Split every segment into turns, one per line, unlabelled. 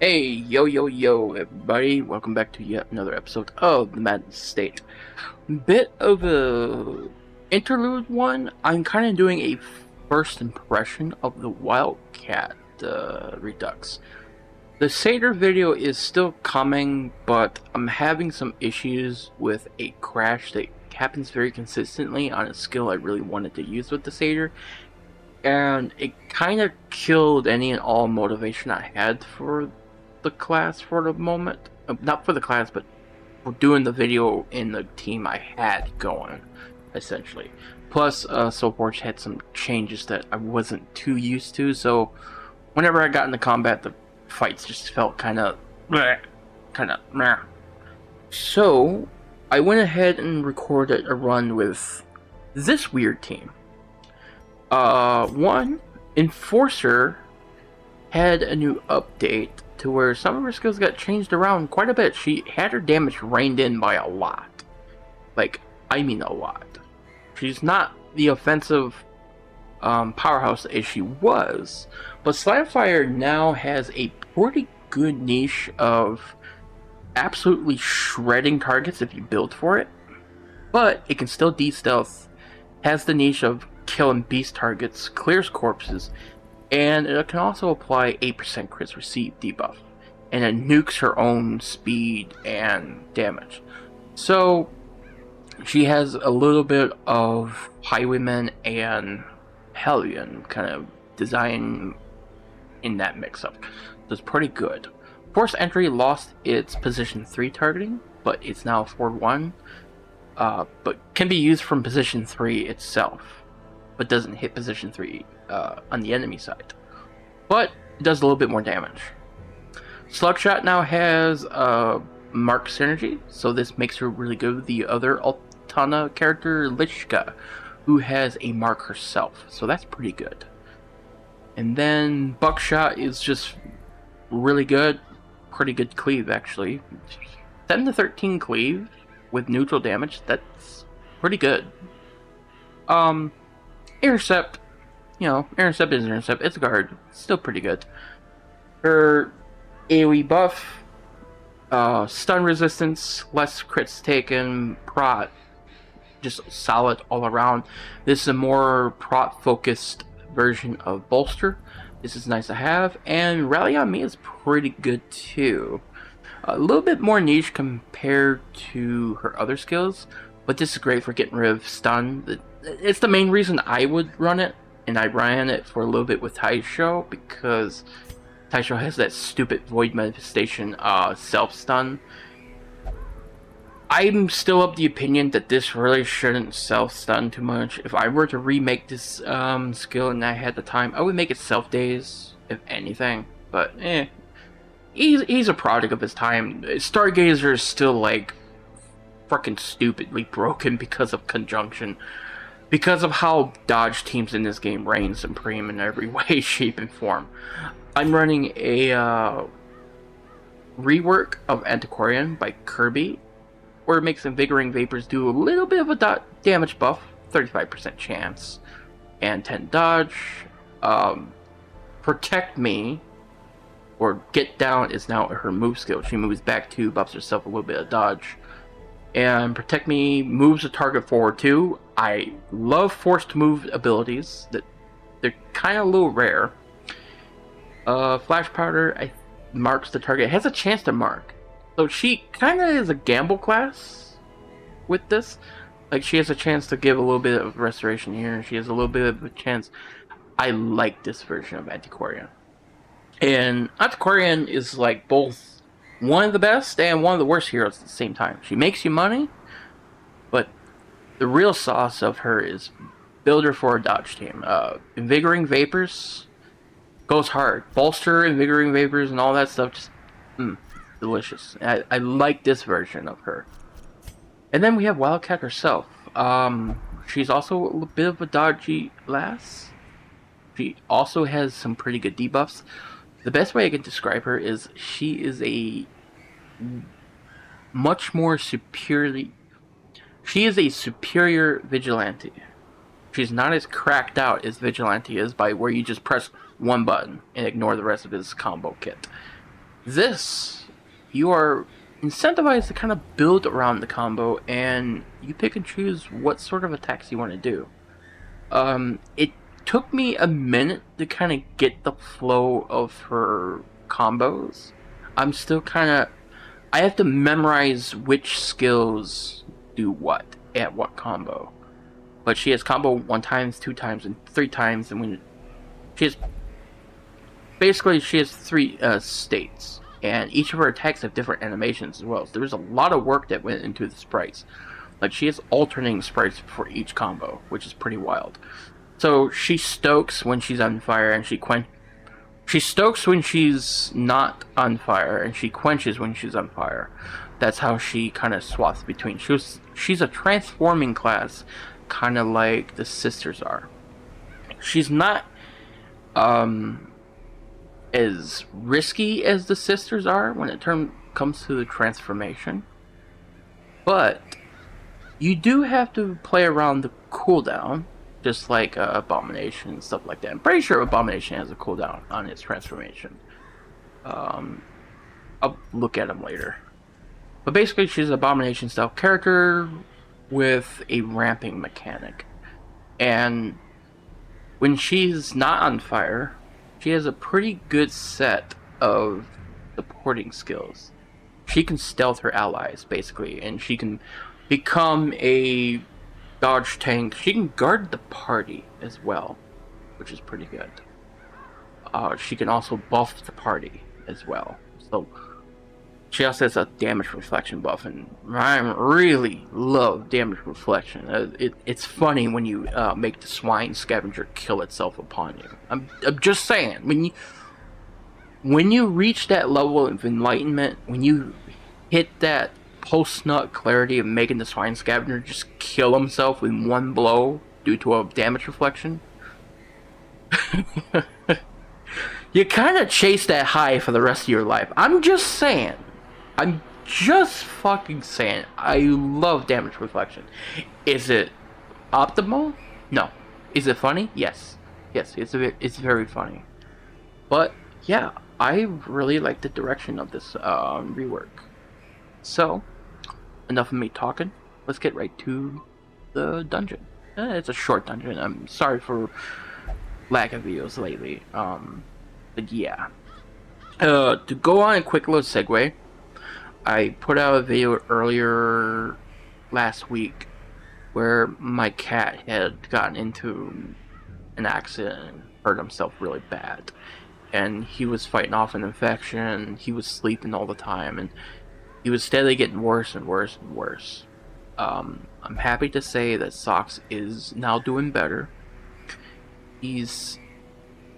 Hey, yo, everybody. Welcome back to yet another episode of the Madden State. Bit of a interlude one. I'm kind of doing a first impression of the Wildcat Redux. The Seder video is still coming, but I'm having some issues with a crash that happens very consistently on a skill I really wanted to use with the Seder. And it kind of killed any and all motivation I had for the class for the moment. Not for the class, but for doing the video in the team I had going, essentially. Plus, Soulforge had some changes that I wasn't too used to, so whenever I got into combat, the fights just felt kind of meh. So, I went ahead and recorded a run with this weird team. One, Enforcer had a new update to where some of her skills got changed around quite a bit. She had her damage reined in by a lot. Like, I mean a lot. She's not the offensive powerhouse as she was, but Slamfire now has a pretty good niche of absolutely shredding targets if you build for it, but it can still de-stealth, has the niche of killing beast targets, clears corpses, and it can also apply 8% crits received debuff, and it nukes her own speed and damage. So she has a little bit of Highwayman and Hellion kind of design in that mix-up. So it's pretty good. Force Entry lost its position 3 targeting, but it's now 4-1, but can be used from position 3 itself, but doesn't hit position 3 on the enemy side. But it does a little bit more damage. Slugshot now has Mark Synergy, so this makes her really good with the other Altana character, Lishka, who has a mark herself, so that's pretty good. And then Buckshot is just really good, pretty good cleave actually. 7 to 13 cleave with neutral damage, that's pretty good. Intercept, intercept is intercept, it's a guard, still pretty good. Her AoE buff, stun resistance, less crits taken, prot, just solid all around. This is a more prot focused version of Bolster. This is nice to have, and Rally on Me is pretty good too. A little bit more niche compared to her other skills, but this is great for getting rid of stun. It's the main reason I would run it, and I ran it for a little bit with Taisho, because Taisho has that stupid Void Manifestation self-stun. I'm still of the opinion that this really shouldn't self-stun too much. If I were to remake this skill and I had the time, I would make it self-daze, if anything. But, he's a product of his time. Stargazer is still, like, fucking stupidly broken because of conjunction. Because of how dodge teams in this game reign supreme in every way, shape, and form. I'm running a rework of Antiquarian by Kirby, where it makes Invigorating Vapors do a little bit of a damage buff, 35% chance, and 10 dodge. Protect Me, or Get Down, is now her move skill. She moves back 2, buffs herself a little bit of dodge. And Protect Me moves the target forward too. I love forced move abilities. They're kind of a little rare. Flash Powder marks the target. It has a chance to mark. So she kind of is a gamble class with this. Like, she has a chance to give a little bit of restoration here. She has a little bit of a chance. I like this version of Antiquarian. And Antiquarian is like both one of the best and one of the worst heroes at the same time. She makes you money, but the real sauce of her is build her for a dodge team. Invigorating Vapors goes hard. Bolster, Invigorating Vapors, and all that stuff, just delicious. I like this version of her. And then we have Wildcat herself. She's also a bit of a dodgy lass. She also has some pretty good debuffs. The best way I can describe her is she is a much more superiorly... She is a superior Vigilante. She's not as cracked out as Vigilante is, by where you just press one button and ignore the rest of his combo kit. This, you are incentivized to kind of build around the combo, and you pick and choose what sort of attacks you want to do. It took me a minute to kind of get the flow of her combos. I'm still kind of, I have to memorize which skills do what at what combo. But she has combo 1 times, 2 times, and 3 times, and when she has basically she has 3 states, and each of her attacks have different animations as well. So there's a lot of work that went into the sprites. Like, she has alternating sprites for each combo, which is pretty wild. So she stokes when she's on fire, and she stokes when she's not on fire, and she quenches when she's on fire. That's how she kind of swaps between. She's a transforming class, kind of like the sisters are. She's not as risky as the sisters are when it comes to the transformation, but you do have to play around the cooldown, just like Abomination and stuff like that. I'm pretty sure Abomination has a cooldown on its transformation. I'll look at them later. But basically, she's an Abomination style character with a ramping mechanic. And when she's not on fire, she has a pretty good set of supporting skills. She can stealth her allies, basically, and she can become a dodge tank. She can guard the party as well, which is pretty good. She can also buff the party as well. So she also has a damage reflection buff, and I really love damage reflection. It's funny when you make the swine scavenger kill itself upon you. I'm just saying, when you reach that level of enlightenment, when you hit that post-nut clarity of making the swine scavenger just kill himself with 1 blow due to a damage reflection, you kind of chase that high for the rest of your life. I'm just saying. I'm just fucking saying. I love damage reflection. Is it optimal? No. Is it funny? Yes. Yes, it's very funny. But yeah, I really like the direction of this rework. So, enough of me talking. Let's get right to the dungeon. It's a short dungeon. I'm sorry for lack of videos lately. But yeah. To go on a quick little segue, I put out a video earlier last week where my cat had gotten into an accident and hurt himself really bad. And he was fighting off an infection, he was sleeping all the time, and he was steadily getting worse and worse and worse. I'm happy to say that Socks is now doing better. He's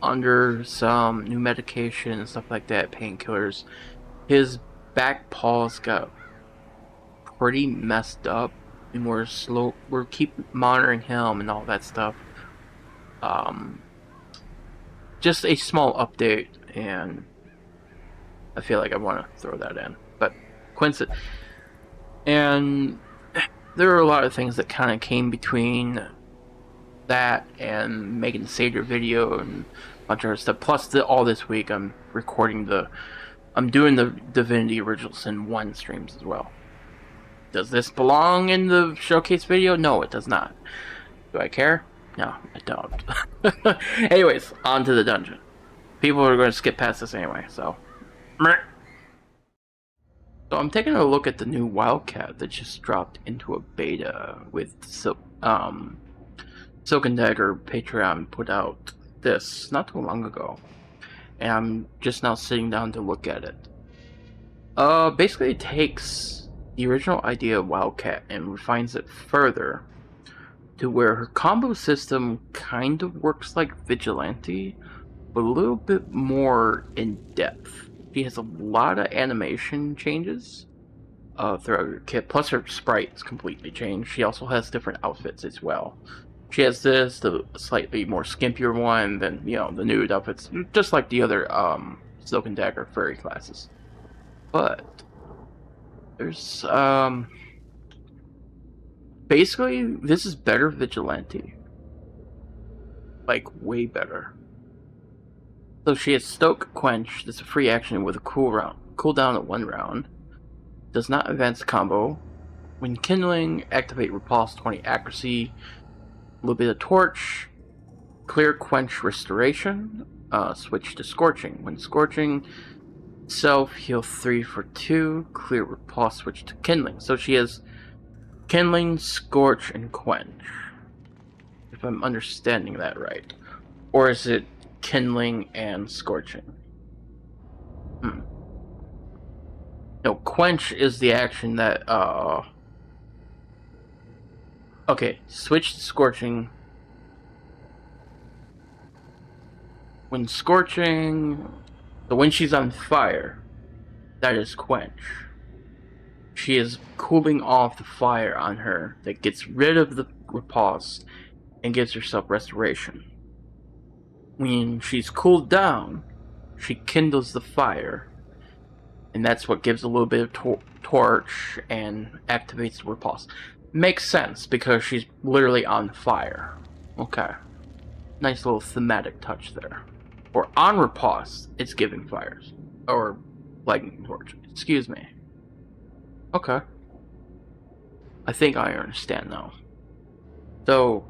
under some new medication and stuff like that, painkillers. His back paws got pretty messed up, and we're keep monitoring him and all that stuff. Just a small update, and I feel like I want to throw that in. But coincidence, and there are a lot of things that kind of came between that and making the Savior video and a bunch of other stuff. Plus, all this week I'm doing the Divinity Original Sin 1 streams as well. Does this belong in the showcase video? No, it does not. Do I care? No, I don't. Anyways, on to the dungeon. People are going to skip past this anyway, so. So I'm taking a look at the new Wildcat that just dropped into a beta with Silk and Dagger Patreon put out this not too long ago. And I'm just now sitting down to look at it. Basically it takes the original idea of Wildcat and refines it further to where her combo system kind of works like Vigilante, but a little bit more in depth. She has a lot of animation changes throughout her kit, plus her sprite is completely changed. She also has different outfits as well. She has the slightly more skimpier one than, the nude outfits, just like the other Silk and Dagger furry classes. But there's basically this is better Vigilante. Like way better. So she has Stoke Quench. This is a free action with a cooldown at 1 round. Does not advance the combo. When kindling, activate Repulse 20 accuracy. A little bit of Torch. Clear Quench Restoration. Switch to Scorching. When Scorching, self heal 3 for 2. Clear Repulse, switch to Kindling. So she has Kindling, Scorch, and Quench. If I'm understanding that right. Or is it Kindling and Scorching? No, Quench is the action that, okay, switch to Scorching. When Scorching... So when she's on fire, that is Quench. She is cooling off the fire on her that gets rid of the repulse and gives herself restoration. When she's cooled down, she kindles the fire, and that's what gives a little bit of torch and activates the repulse. Makes sense because she's literally on fire. Okay. Nice little thematic touch there. Or on repulse, it's giving fires. Or lightning torch. Excuse me. Okay. I think I understand now. So,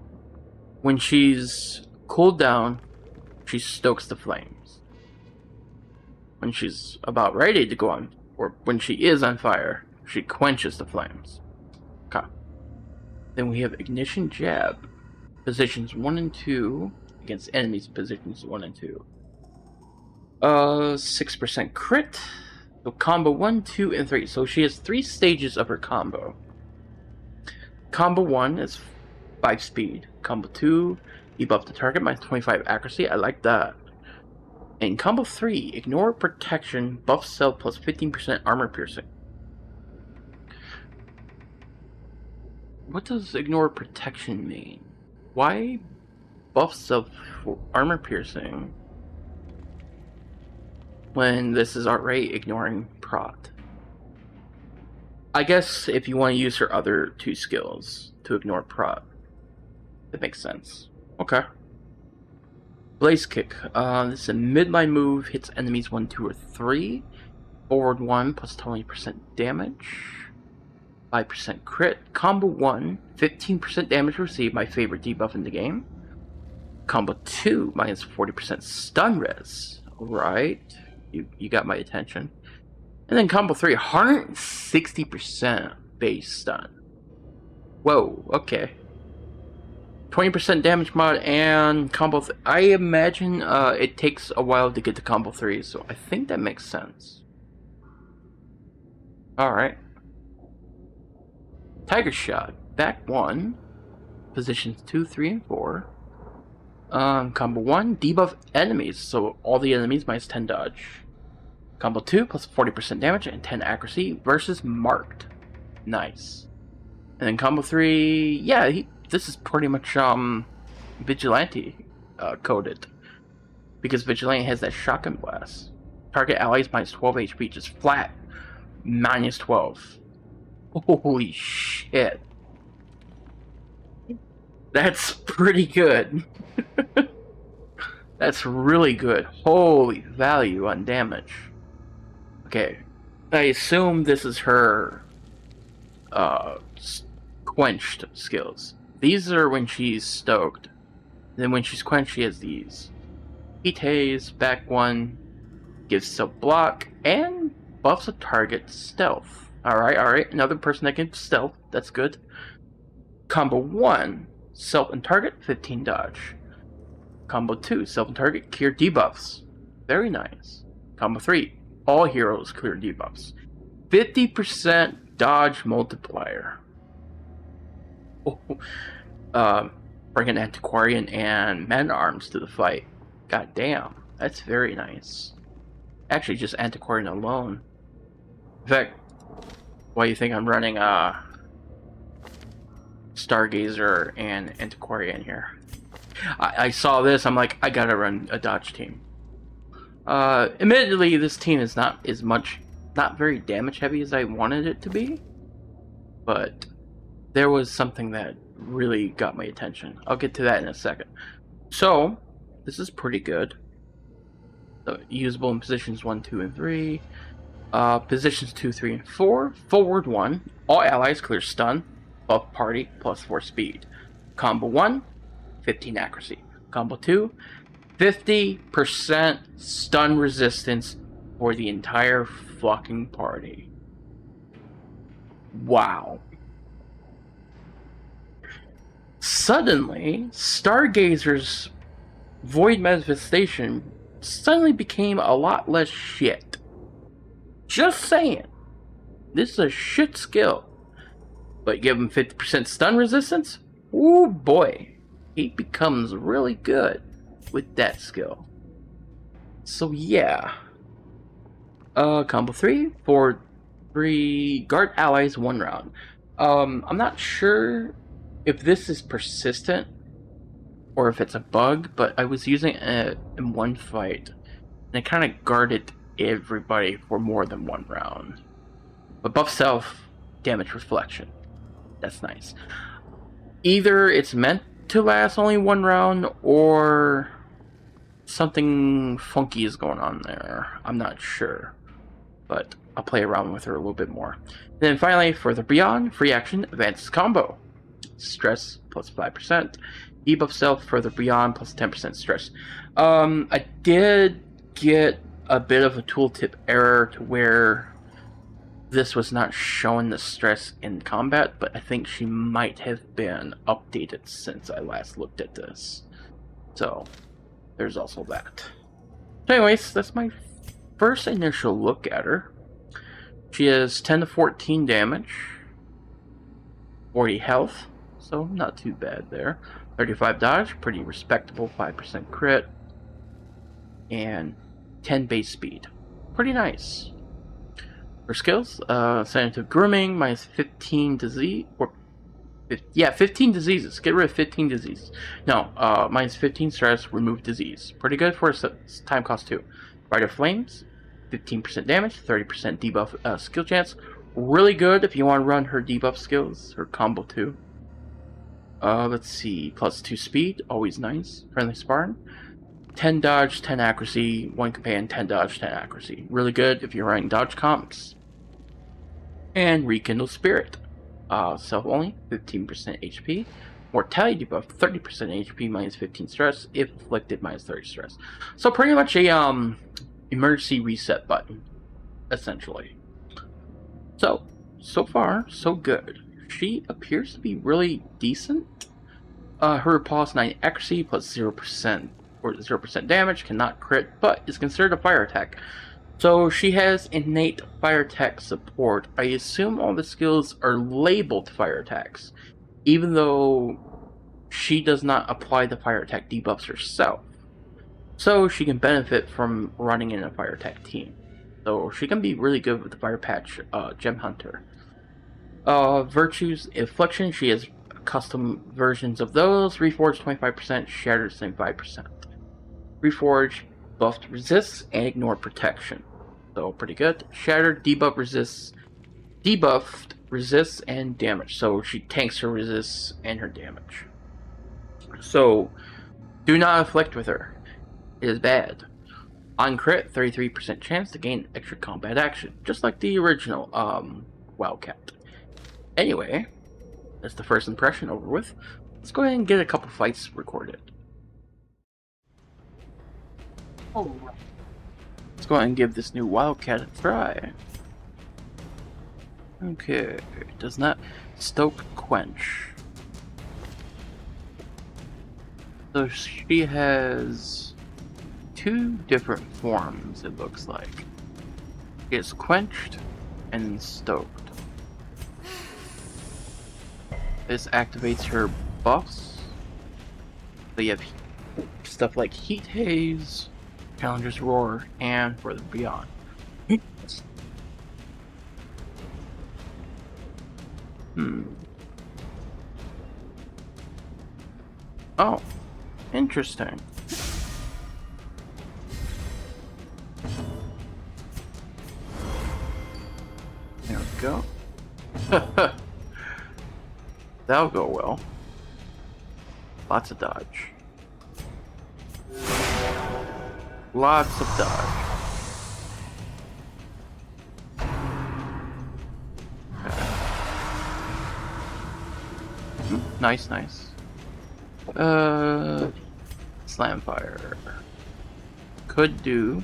when she's cooled down, she stokes the flames. When she's about ready to go on, or when she is on fire, she quenches the flames. Okay. Then we have Ignition Jab. Positions 1 and 2 against enemies positions 1 and 2. 6% crit. So combo 1, 2, and 3. So she has 3 stages of her combo. Combo 1 is 5 speed. Combo 2, debuff the target minus 25 accuracy. I like that. And combo 3, ignore protection, buff self plus 15% armor piercing. What does ignore protection mean? Why buff self for armor piercing when this is already ignoring prot? I guess if you want to use her other 2 skills to ignore prot, that makes sense. Okay. Blaze Kick. This is a midline move, hits enemies 1, 2, or 3. Forward 1 plus 20% damage. 5% crit. Combo 1, 15% damage received, my favorite debuff in the game. Combo 2, minus 40% stun res. Alright. You got my attention. And then combo 3, 160% base stun. Whoa, okay. 20% damage mod and combo... I imagine it takes a while to get to combo 3, so I think that makes sense. Alright. Tiger Shot. Back 1. Positions 2, 3, and 4. Combo 1, debuff enemies, so all the enemies minus 10 dodge. Combo 2, plus 40% damage and 10 accuracy versus Marked. Nice. And then combo 3, yeah, this is pretty much Vigilante coded. Because Vigilante has that shotgun blast. Target allies minus 12 HP, just flat. Minus 12. Holy shit. That's pretty good. That's really good. Holy value on damage. Okay. I assume this is her quenched skills. These are when she's stoked. Then when she's quenched, she has these. Heat Haze, back 1, gives self block, and buffs a target stealth. Alright. Another person that can stealth. That's good. Combo 1, self and target, 15 dodge. Combo 2, self and target, clear debuffs. Very nice. Combo 3, all heroes clear debuffs. 50% dodge multiplier. Bring an Antiquarian and Man-at-Arms to the fight. God damn, that's very nice. Actually, just Antiquarian alone. In fact, why do you think I'm running Stargazer and Antiquarian here? I saw this, I'm like, I gotta run a dodge team. Admittedly, this team is not very damage heavy as I wanted it to be, but there was something that really got my attention. I'll get to that in a second. So, this is pretty good. So usable in positions 1, 2, and 3. Positions 2, 3, and 4. Forward 1. All allies clear stun. Buff party plus 4 speed. Combo 1, 15 accuracy. Combo 2, 50% stun resistance for the entire fucking party. Wow. Suddenly, Stargazer's Void Manifestation suddenly became a lot less shit. Just saying. This is a shit skill. But give him 50% stun resistance? Ooh boy. He becomes really good with that skill. So yeah. Combo 3 for 3 guard allies 1 round. I'm not sure if this is persistent or if it's a bug, but I was using it in one fight and it kind of guarded everybody for more than 1 round. But buff self, damage reflection. That's nice. Either it's meant to last only 1 round or something funky is going on there. I'm not sure, but I'll play around with her a little bit more. Then finally, further beyond, free action, advanced combo. Stress plus 5%. Debuff self, further beyond plus 10% stress. I did get a bit of a tooltip error to where this was not showing the stress in combat, but I think she might have been updated since I last looked at this. So, there's also that. So anyways, that's my first initial look at her. She has 10 to 14 damage, 40 health, so not too bad there. 35 dodge, pretty respectable, 5% crit, and 10 base speed. Pretty nice. Her skills, Sanative Grooming, minus 15 disease, or 15 diseases. Get rid of 15 diseases. No, minus 15 stress, remove disease. Pretty good for a time cost too. Rider Flames, 15% damage, 30% debuff skill chance. Really good if you want to run her debuff skills, her combo 2. Let's see, plus 2 speed, always nice. Friendly Spartan. 10 dodge, 10 accuracy, 1 companion, 10 dodge, 10 accuracy. Really good if you're running dodge comps. And Rekindle Spirit. Self only, 15% HP. Mortality debuff, 30% HP, minus 15 stress. If afflicted, minus 30 stress. So pretty much a emergency reset button, essentially. So far, so good. She appears to be really decent. Her pulse 9 accuracy plus 0% or 0% damage, cannot crit, but is considered a fire attack. So she has innate fire attack support. I assume all the skills are labeled fire attacks, even though she does not apply the fire attack debuffs herself. So she can benefit from running in a fire attack team. So she can be really good with the fire patch Gem Hunter. Virtues, Affliction, she has custom versions of those. Reforged 25%, Shattered 75%. Reforged buffed resists and ignore protection. So pretty good. Shattered debuff resists, debuffed resists and damage. So she tanks her resists and her damage. So do not afflict with her. It is bad. On crit, 33% chance to gain extra combat action, just like the original Wildcat. Anyway, that's the first impression over with. Let's go ahead and get a couple fights recorded. Alright. Let's go ahead and give this new Wildcat a try. Okay, does not stoke quench. So she has 2 different forms, it looks like. It's quenched and stoked. This activates her buffs. So you have stuff like Heat Haze, Challenger's Roar, and Further Beyond. Oh, interesting. There we go. That'll go well. Lots of dodge. Lots of dodge. Nice, nice. Slam fire. Could do.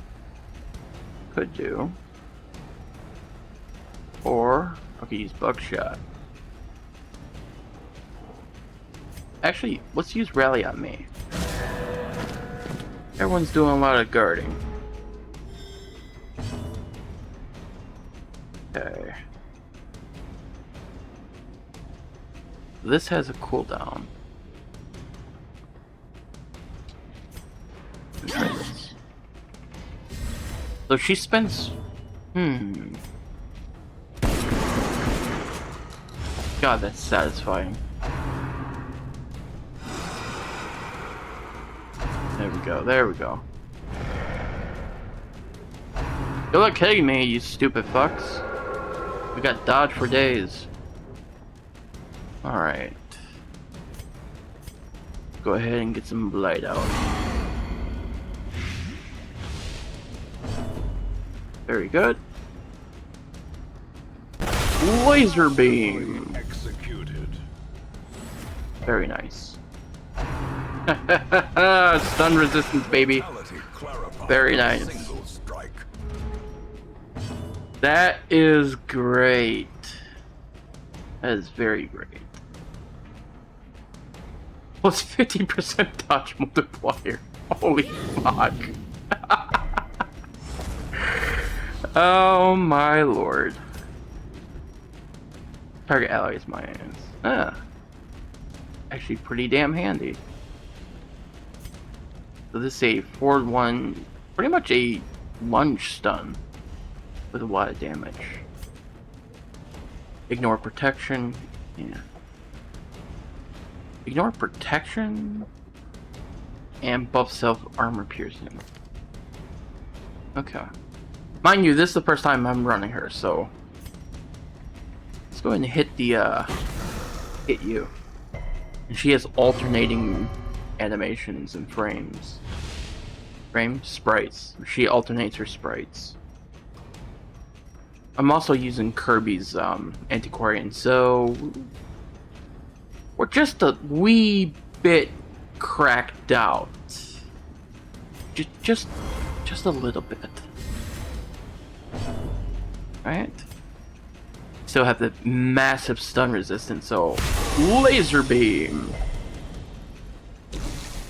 Or I could use buckshot. Actually, let's use rally on me. Everyone's doing a lot of guarding. Okay. This has a cooldown. So she spends... God, that's satisfying. There we go, there we go. Good luck hitting me, you stupid fucks. We got dodge for days. Alright. Go ahead and get some blight out. Very good. Laser beam.
Executed.
Very nice. Stun resistance, baby. Very nice. That is great. That is very great. Plus 50% dodge multiplier. Holy fuck. Oh my lord. Target ally is mine. Actually pretty damn handy. So this is a forward one, pretty much a lunge stun with a lot of damage. Ignore protection. Yeah. Ignore protection and buff self armor piercing. Okay. Mind you, this is the first time I'm running her, so let's go ahead and hit the hit you. And she has alternating animations and frames. Sprites. She alternates her sprites. I'm also using Kirby's Antiquarian, so we're just a wee bit cracked out. Just a little bit. Right? Still have the massive stun resistance, so laser beam.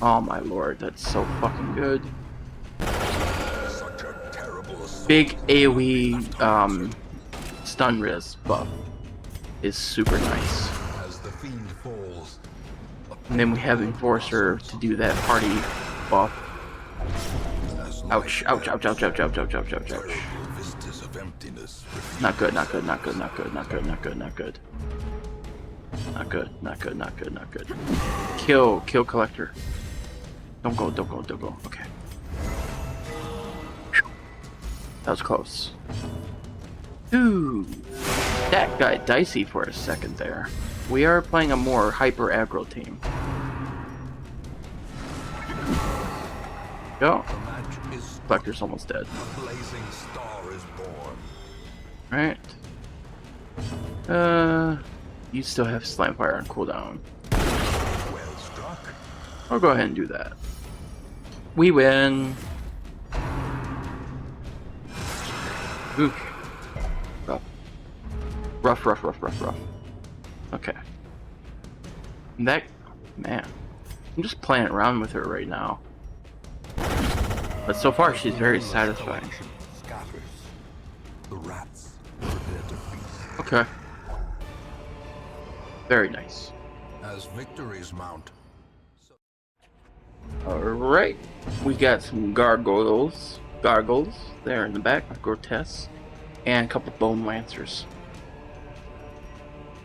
Oh my lord, that's so fucking good.
Such a terrible
Big AoE stun res buff is super nice.
as the fiend falls.
And then we have Enforcer to do that party buff. Ouch, ouch, ouch, ouch, ouch, ouch, ouch, ouch, ouch, ouch.
Vistas of emptiness.
Not good, not good, not good, not good, not good, not good, not good. Not good, not good, not good, not good. Kill Collector. Don't go. Okay. That was close. Ooh. That got dicey for a second there. We are playing a more hyper aggro team. Go.
The match is
Collector's almost dead.
a blazing star is born.
Right. You still have Slam Fire on cooldown.
Well struck.
I'll go ahead and do that. We win. Oof. Rough. Okay. Man. I'm just playing around with her right now. But so far, she's very satisfying.
Scatters. The rats prepare to feast.
Okay. Very nice.
As victories mount.
Alright. We got some gargoyles there in the back, grotesque, and a couple bone lancers.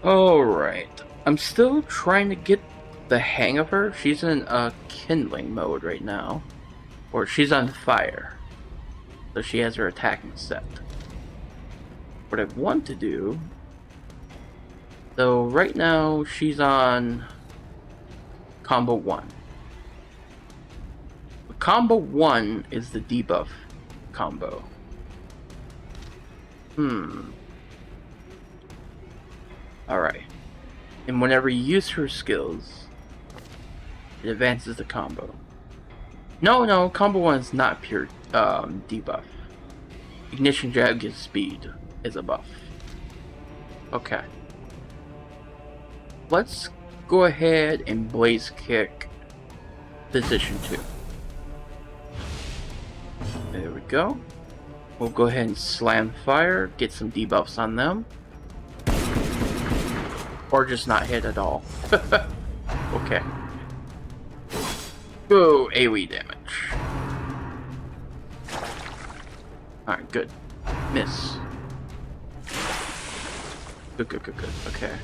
Alright. I'm still trying to get the hang of her. She's in kindling mode right now. Or she's on fire. So she has her attacking set. What I want to do... So right now she's on combo 1. combo 1 is the debuff combo. Alright. And whenever you use her skills, it advances the combo. No, combo 1 is not pure debuff. Ignition Jab gives speed is a buff. Okay. Let's go ahead and Blaze Kick position 2. There we go. We'll go ahead and Slam Fire, get some debuffs on them. Or just not hit at all. Okay. Go AoE damage. Alright, good. Miss. Good. Okay.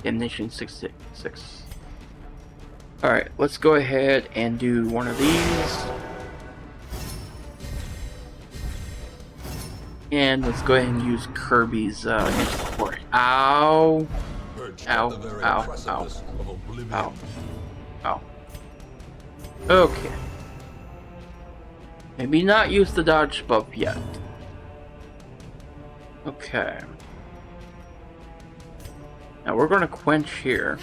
Damnation 666. Alright, let's go ahead and do one of these. And let's go ahead and use Kirby's support. Ow! Ow. Okay. Maybe not use the dodge buff yet. Okay. Now we're gonna quench here.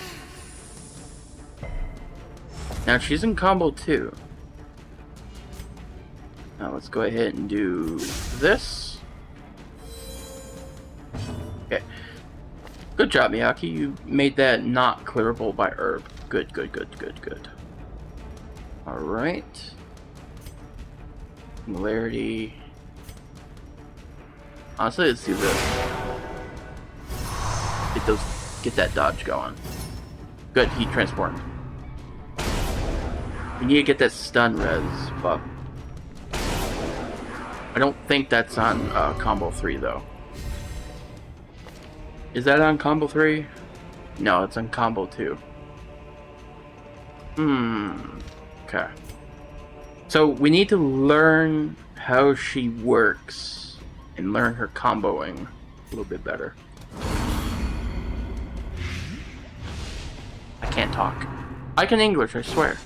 Now she's in combo 2. Now let's go ahead and do this. Okay. Good job, Miyaki. You made that not clearable by herb. Good. Alright. Similarity. Honestly, let's do this. Get that dodge going. Good, heat transformed. We need to get that stun res buff. I don't think that's on combo 3 though. Is that on combo 3? No, it's on combo 2. Okay. So we need to learn how she works and learn her comboing a little bit better. I can't talk. I can English, I swear.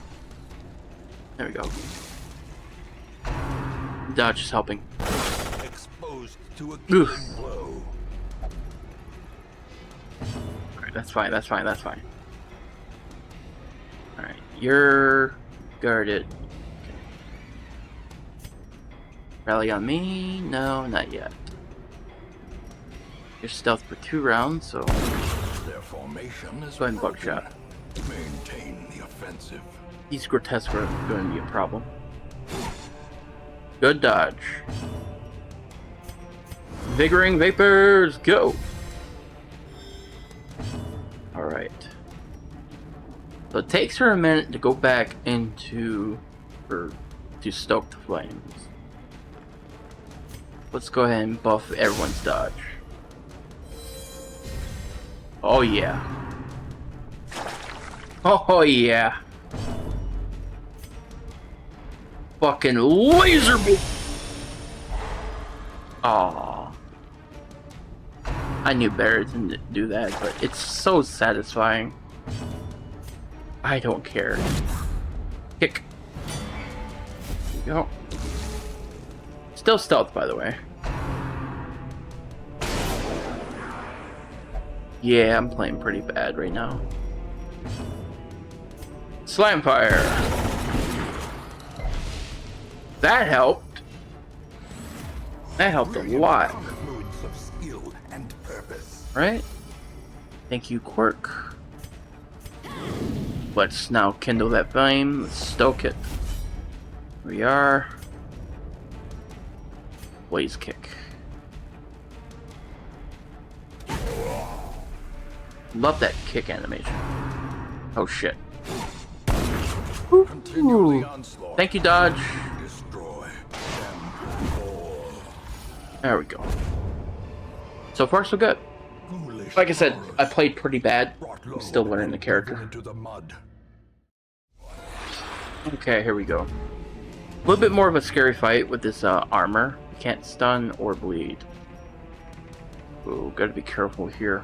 There we go. Dodge is helping.
Exposed to a killing blow.
Alright, that's fine. Alright, you're guarded. Okay. Rally on me? No, not yet. You're stealth for 2 rounds, so
Their formation is
go ahead and buckshot.
Maintain the offensive.
These grotesque are going to be a problem. Good dodge. Vigoring Vapors, go! Alright. So it takes her a minute to go back into her to stoke the flames. Let's go ahead and buff everyone's dodge. Oh yeah. Oh yeah. Fucking laser beam. Aww. I knew better than to do that, but it's so satisfying. I don't care. Kick. There you go. Still stealth, by the way. Yeah, I'm playing pretty bad right now. Slam fire. That helped. That helped a lot.
Moods of skill and purpose.
Right? Thank you, Quirk. Let's now kindle that flame. Let's stoke it. Here we are. Blaze kick. Love that kick animation. Oh shit.
Continue the onslaught.
Thank you, dodge.
Destroy them all.
There we go. So far, so good.
Ghoulish
Like I said,
horrors
I played pretty bad.
brought
I'm
low
still learning the
and
character.
into the mud.
Okay, here we go. A little bit more of a scary fight with this armor. You can't stun or bleed. Ooh, gotta be careful here.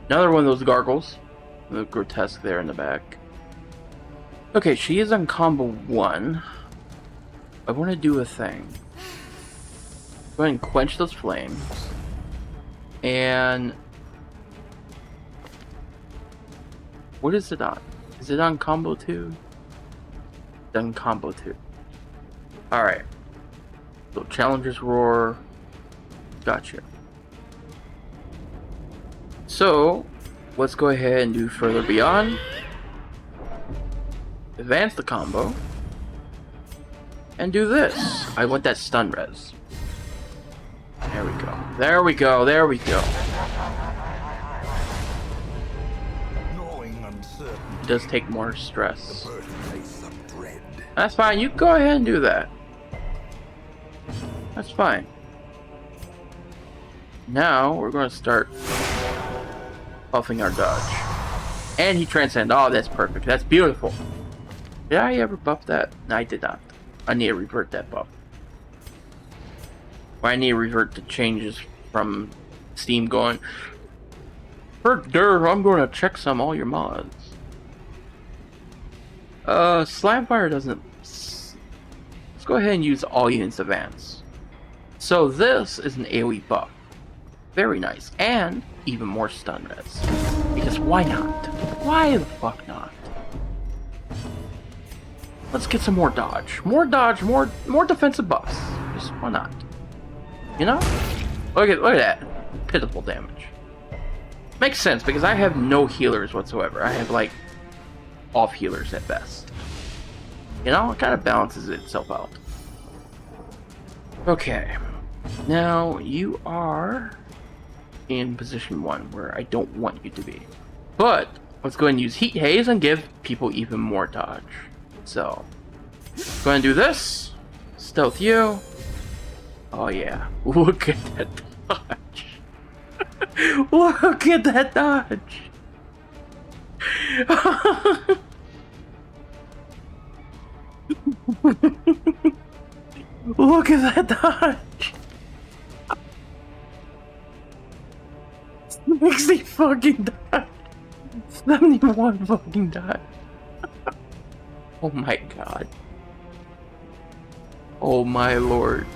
Another one of those gargles. The grotesque there in the back. Okay, she is on combo 1. I want to do a thing. Go ahead and quench those flames. And... what is it on? Is it on combo 2? It's on combo 2. Alright. So, Challenger's Roar. Gotcha. So, let's go ahead and do Further Beyond. Advance the combo. And do this. I want that stun res. There we go. There we go. There we go. It does take more stress. That's fine. You go ahead and do that. That's fine. Now we're going to start buffing our dodge. And he transcend. Oh, that's perfect. That's beautiful. Did I ever buff that? No, I did not. I need to revert that buff. Or I need to revert the changes from Steam going, I'm going to check all your mods. Slamfire doesn't... Let's go ahead and use all units advance. So this is an AoE buff. Very nice. And even more stun res. Because why not? Why the fuck not? Let's get some more dodge. More dodge, more defensive buffs. Just why not? You know? Look at that. Pitiful damage. Makes sense because I have no healers whatsoever. I have like off healers at best. You know, it kind of balances itself out. Okay. Now you are in position 1 where I don't want you to be. But let's go ahead and use Heat Haze and give people even more dodge. So, go ahead and do this. Stealth you. Oh yeah. Look at that dodge. Look at that dodge. Look at that dodge. 60 fucking dodge. 71 fucking dodge. Oh my god. Oh my lord.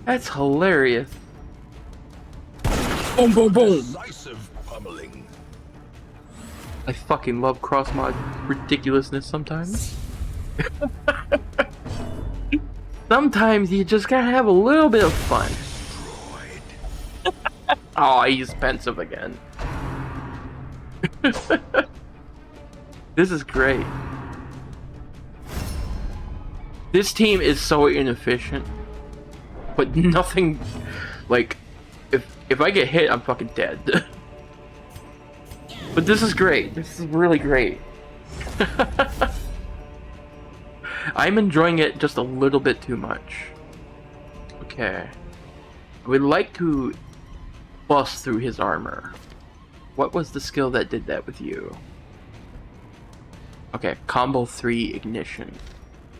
That's hilarious. Boom, boom, boom.
Decisive pummeling.
I fucking love cross mod ridiculousness sometimes. Sometimes you just gotta have a little bit of fun. Oh, I used pensive again. This is great. This team is so inefficient, but nothing like if I get hit, I'm fucking dead. But this is great. This is really great. I'm enjoying it just a little bit too much. Okay. I would like to bust through his armor. What was the skill that did that with you? Okay, combo 3 ignition.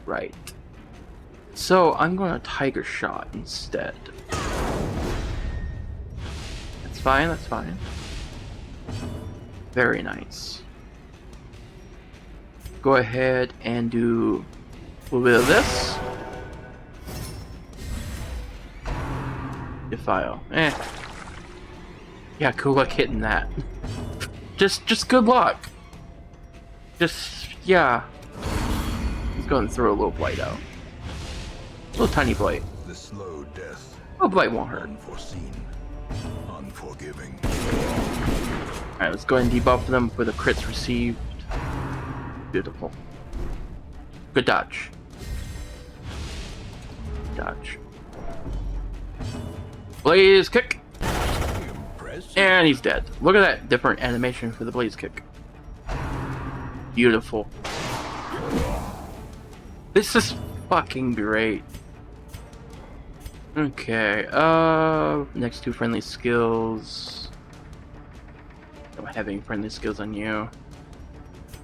Right. So I'm going to Tiger Shot instead. That's fine, that's fine. Very nice. Go ahead and do a little bit of this. Defile. Yeah, good luck hitting that. Just good luck. Yeah. Let's go and throw a little blight out. A little tiny blight.
The slow death.
Oh, blight won't hurt.
Unforeseen. Unforgiving.
Alright, let's go ahead and debuff them for the crits received. Beautiful. Good dodge. Dodge. Blaze kick. And he's dead. Look at that different animation for the blaze kick. Beautiful. This is fucking great. Okay, next 2 friendly skills. Don't have any friendly skills on you.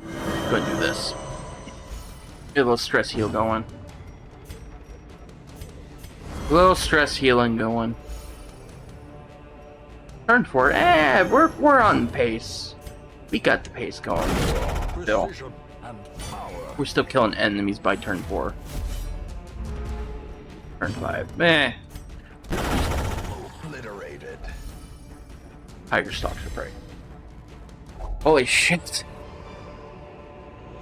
Go ahead and do this. Get a little stress heal going. A little stress healing going. Turn 4. We're on pace. We got the pace going. Still.
Precision and power.
We're still killing enemies by turn 4. Turn 5. Meh.
Obliterated.
Tiger stalks are prey. Holy shit.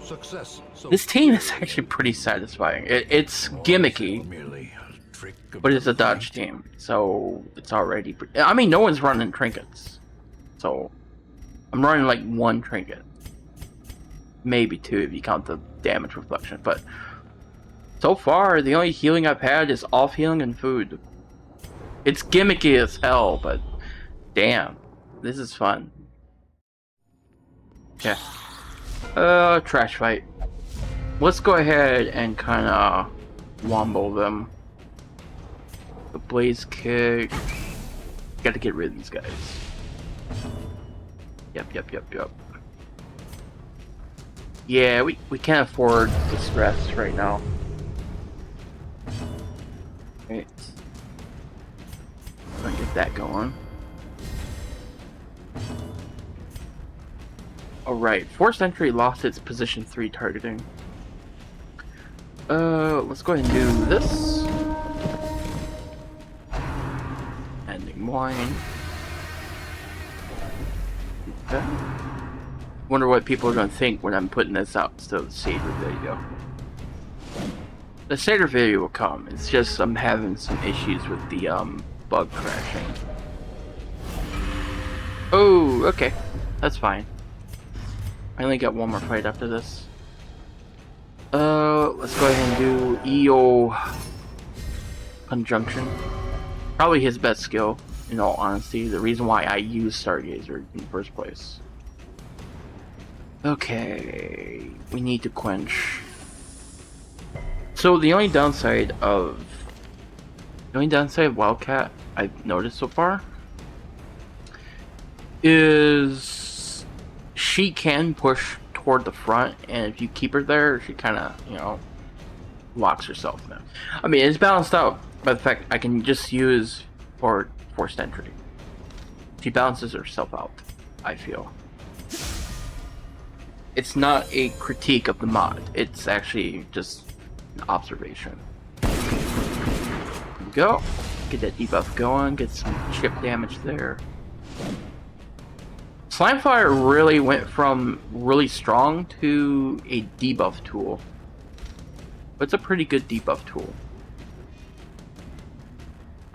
Success. So
This team is actually pretty satisfying. It's gimmicky,
merely a trick of
but it's a
the
dodge team, so it's already. I mean, no one's running trinkets, so I'm running like 1 trinket, maybe 2 if you count the damage reflection. But so far, the only healing I've had is off healing and food. It's gimmicky as hell, but damn, this is fun. Okay. Trash fight. Let's go ahead and kind of wombo them. The blaze kick. Got to get rid of these guys. Yep. Yeah, we can't afford the stress right now. Right. Gonna get that going. Alright, forced entry lost its position 3 targeting. Let's go ahead and do this. Ending wine. Okay. Wonder what people are gonna think when I'm putting this out instead of the Seder video. The Seder video will come. It's just I'm having some issues with the bug crashing. Oh, okay. That's fine. I only got 1 more fight after this. Let's go ahead and do EO Conjunction. Probably his best skill, in all honesty. The reason why I use Stargazer in the first place. Okay, we need to quench. So the only downside of Wildcat I've noticed so far is she can push toward the front, and if you keep her there, she kind of, you know, locks herself in. I mean, it's balanced out by the fact I can just use forced entry. She balances herself out, I feel. It's not a critique of the mod, it's actually just an observation. There we go. Get that debuff going, get some chip damage there. Slimefire really went from really strong to a debuff tool. But it's a pretty good debuff tool.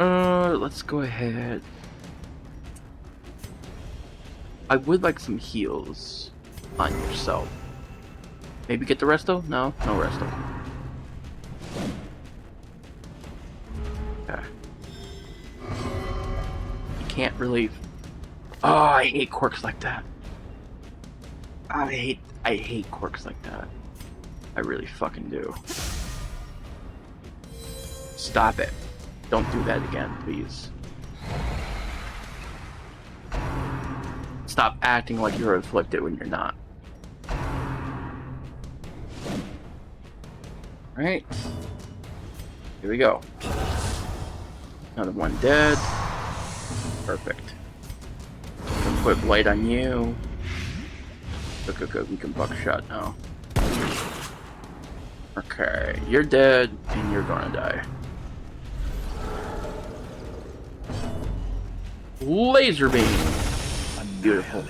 Let's go ahead. I would like some heals on yourself. Maybe get the resto? No resto. Okay. You can't really. Oh, I hate quirks like that. I hate quirks like that. I really fucking do. Stop it. Don't do that again, please. Stop acting like you're afflicted when you're not. Alright. Here we go. Another one dead. Perfect. Put blight on you. Good. We can buckshot now. Okay, you're dead, and you're gonna die. Laser beam. Beautiful.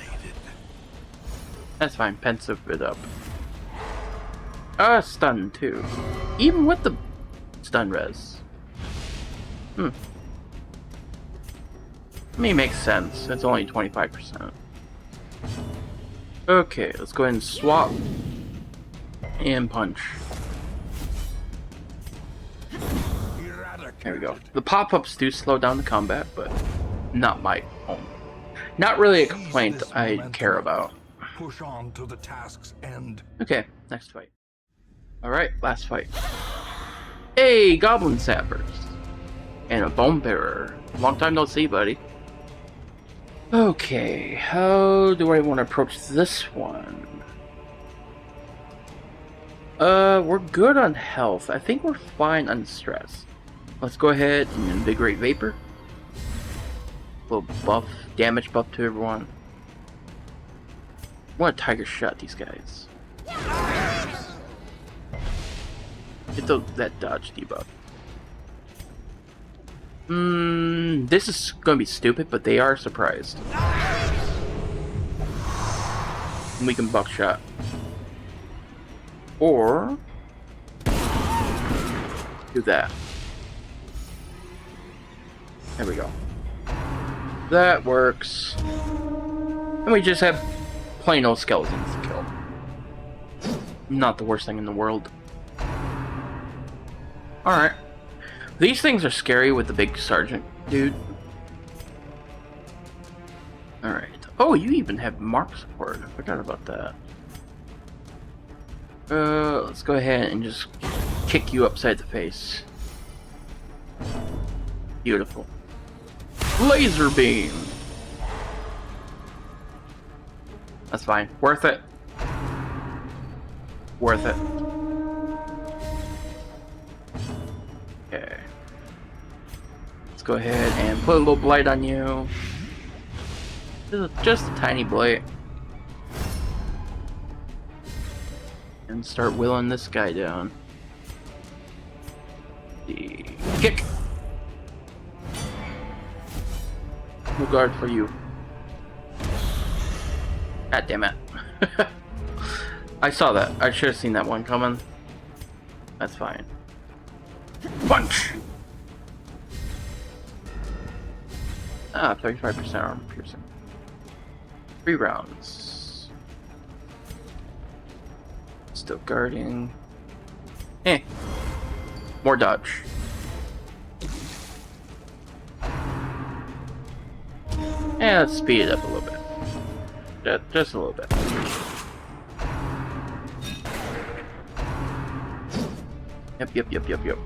That's fine. Pensive it up. Stun too. Even with the stun res. I mean, makes sense. It's only 25%. Okay, let's go ahead and swap and punch. There we go. The pop-ups do slow down the combat, but not my own. Not really a complaint I care about.
Push on to the task's end.
Okay, next fight. Alright, last fight. Hey, Goblin Sappers! And a Bone Bearer. Long time no see, buddy. Okay, how do I want to approach this one? We're good on health. I think we're fine on stress. Let's go ahead and invigorate Vapor. Little buff, damage buff to everyone. I want to tiger shot these guys. Get that dodge debuff. This is gonna be stupid, but they are surprised. And we can buckshot. Or do that. There we go. That works. And we just have plain old skeletons to kill. Not the worst thing in the world. Alright. These things are scary with the big sergeant dude. Alright. Oh, you even have mark support. I forgot about that. Let's go ahead and just kick you upside the face. Beautiful. Laser beam! That's fine. Worth it. Worth it. Okay. Let's go ahead and put a little blight on you. Just a tiny blight. And start wheeling this guy down. The kick! No guard for you. God damn it. I saw that. I should have seen that one coming. That's fine. Punch! Ah, 35% armor piercing. 3 rounds. Still guarding. Eh. More dodge. And let's speed it up a little bit. Just a little bit. Yep.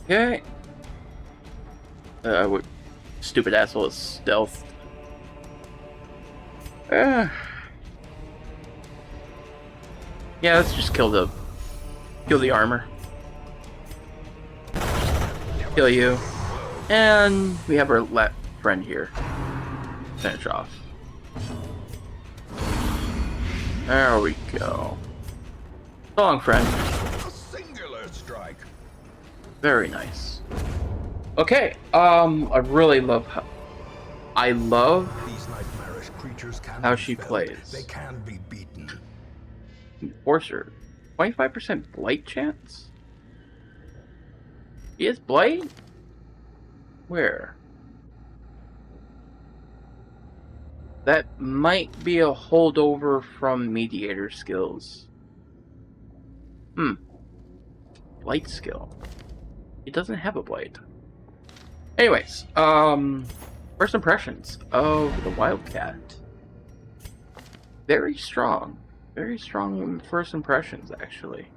Okay. What stupid asshole is stealth. Yeah, let's just kill the armor. Kill you. And we have our friend here. Finish off. There we go. So long, friend.
A singular strike.
Very nice. Okay. I really love how
These nightmarish creatures can
how
be
she
felled.
plays.
They can be beaten.
Enforcer. 25% blight chance? He is blight? Where? That might be a holdover from mediator skills. Blight skill. He doesn't have a blight. Anyways, first impressions of the Wildcat. Very strong. Very strong first impressions, actually.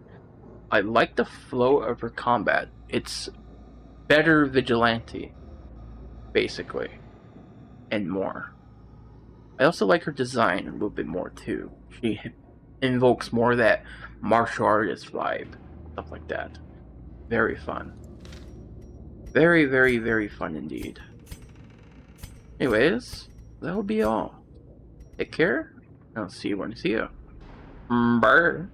I like the flow of her combat. It's better vigilante, basically, and more. I also like her design a little bit more, too. She invokes more of that martial artist vibe, stuff like that. Very fun. Very, very, very fun indeed. Anyways, that'll be all. Take care. I'll see you when I see you. Bye.